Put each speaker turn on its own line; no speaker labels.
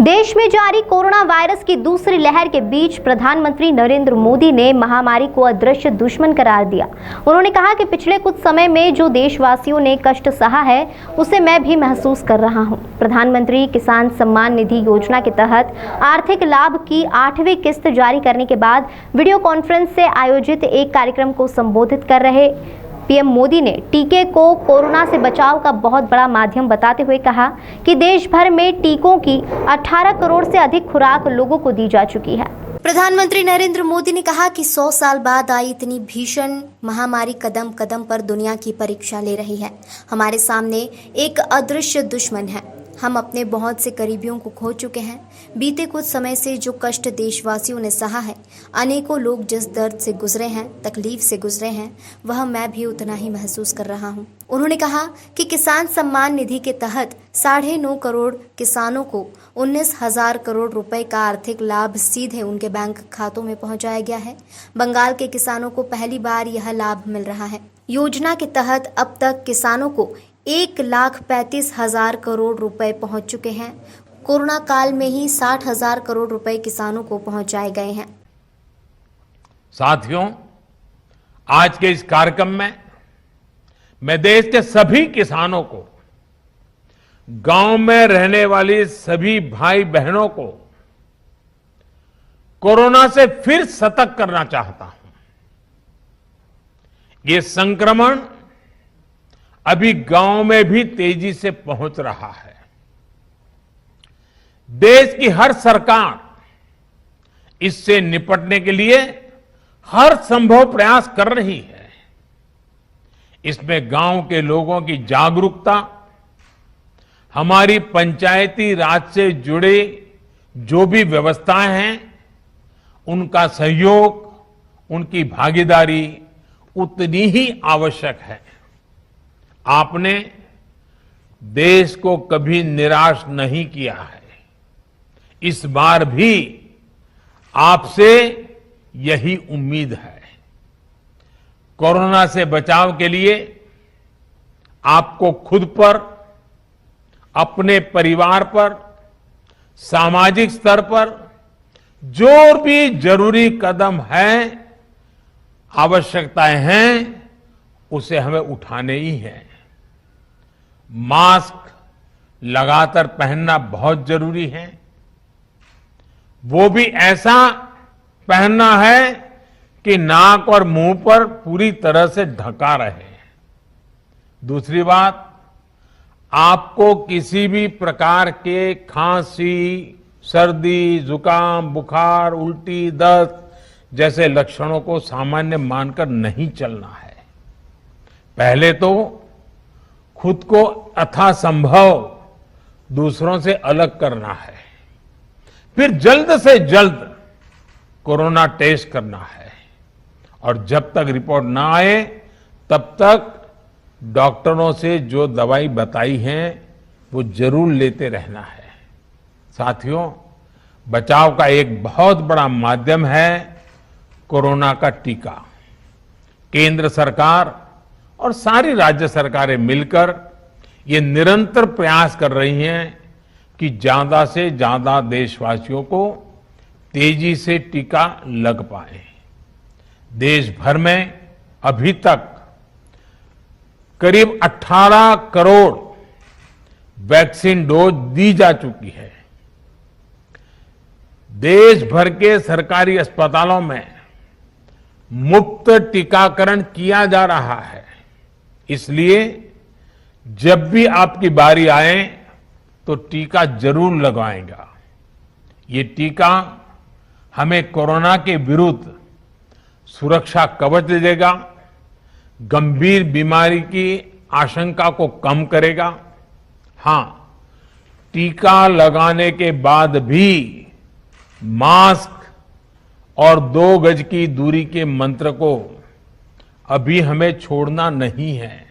देश में जारी कोरोना वायरस की दूसरी लहर के बीच प्रधानमंत्री नरेंद्र मोदी ने महामारी को अदृश्य दुश्मन करार दिया। उन्होंने कहा कि पिछले कुछ समय में जो देशवासियों ने कष्ट सहा है उसे मैं भी महसूस कर रहा हूं। प्रधानमंत्री किसान सम्मान निधि योजना के तहत आर्थिक लाभ की 8वीं किस्त जारी करने के बाद वीडियो कॉन्फ्रेंस से आयोजित एक कार्यक्रम को संबोधित कर रहे पीएम मोदी ने टीके को कोरोना से बचाव का बहुत बड़ा माध्यम बताते हुए कहा कि देश भर में टीकों की 18 करोड़ से अधिक खुराक लोगों को दी जा चुकी है। प्रधानमंत्री नरेंद्र मोदी ने कहा कि 100 साल बाद आई इतनी भीषण महामारी कदम कदम पर दुनिया की परीक्षा ले रही है। हमारे सामने एक अदृश्य दुश्मन है। हम अपने बहुत से करीबियों को खो चुके हैं। बीते कुछ समय से जो कष्ट देशवासियों ने सहा है, अनेकों लोग जिस दर्द से गुजरे हैं, तकलीफ से गुजरे हैं, वह मैं भी उतना ही महसूस कर रहा हूं। उन्होंने कहा कि किसान सम्मान निधि के तहत 9.5 करोड़ किसानों को 19,000 करोड़ रुपए का आर्थिक लाभ सीधे उनके बैंक खातों में पहुंचाया गया है। बंगाल के किसानों को पहली बार यह लाभ मिल रहा है। योजना के तहत अब तक किसानों को 1,35,000 करोड़ रुपए पहुंच चुके हैं। कोरोना काल में ही 60,000 करोड़ रुपए किसानों को पहुंचाए गए हैं।
साथियों, आज के इस कार्यक्रम में मैं देश के सभी किसानों को, गांव में रहने वाली सभी भाई बहनों को कोरोना से फिर सतर्क करना चाहता हूं। ये संक्रमण अभी गांव में भी तेजी से पहुंच रहा है। देश की हर सरकार इससे निपटने के लिए हर संभव प्रयास कर रही है। इसमें गांव के लोगों की जागरूकता, हमारी पंचायती राज से जुड़े जो भी व्यवस्थाएं हैं, उनका सहयोग, उनकी भागीदारी उतनी ही आवश्यक है। आपने देश को कभी निराश नहीं किया है। इस बार भी आपसे यही उम्मीद है। कोरोना से बचाव के लिए आपको खुद पर, अपने परिवार पर, सामाजिक स्तर पर जो भी जरूरी कदम है, आवश्यकताएं हैं, उसे हमें उठाने ही है। मास्क लगातार पहनना बहुत जरूरी है। वो भी ऐसा पहनना है कि नाक और मुंह पर पूरी तरह से ढका रहे। दूसरी बात, आपको किसी भी प्रकार के खांसी, सर्दी, जुकाम, बुखार, उल्टी, दस्त जैसे लक्षणों को सामान्य मानकर नहीं चलना है। पहले तो खुद को यथासंभव दूसरों से अलग करना है, फिर जल्द से जल्द कोरोना टेस्ट करना है, और जब तक रिपोर्ट ना आए तब तक डॉक्टरों से जो दवाई बताई है वो जरूर लेते रहना है। साथियों, बचाव का एक बहुत बड़ा माध्यम है कोरोना का टीका। केंद्र सरकार और सारी राज्य सरकारें मिलकर ये निरंतर प्रयास कर रही हैं कि ज्यादा से ज्यादा देशवासियों को तेजी से टीका लग पाए। देश भर में अभी तक करीब 18 करोड़ वैक्सीन डोज दी जा चुकी है। देश भर के सरकारी अस्पतालों में मुफ्त टीकाकरण किया जा रहा है। इसलिए जब भी आपकी बारी आए तो टीका जरूर लगवाएगा। ये टीका हमें कोरोना के विरुद्ध सुरक्षा कवच देगा, गंभीर बीमारी की आशंका को कम करेगा। हां, टीका लगाने के बाद भी मास्क और 2 गज की दूरी के मंत्र को अभी हमें छोड़ना नहीं है।